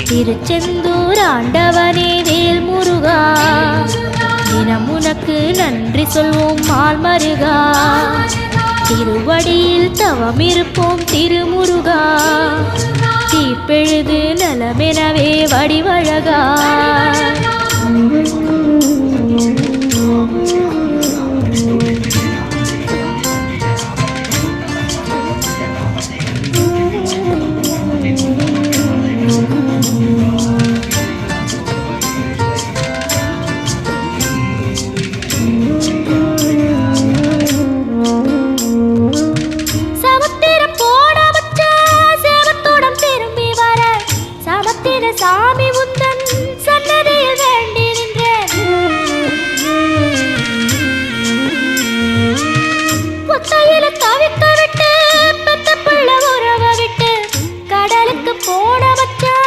திருச்செந்தூர் ஆண்டவனே வேல் முருகா, தினம் உனக்கு நன்றி சொல்வோம் மால் மருகா. திருவடியில் தவம் இருப்போம் திருமுருகா, தீப்பெழுது நலமெனவே வடிவழகா. சாமி உந்தன்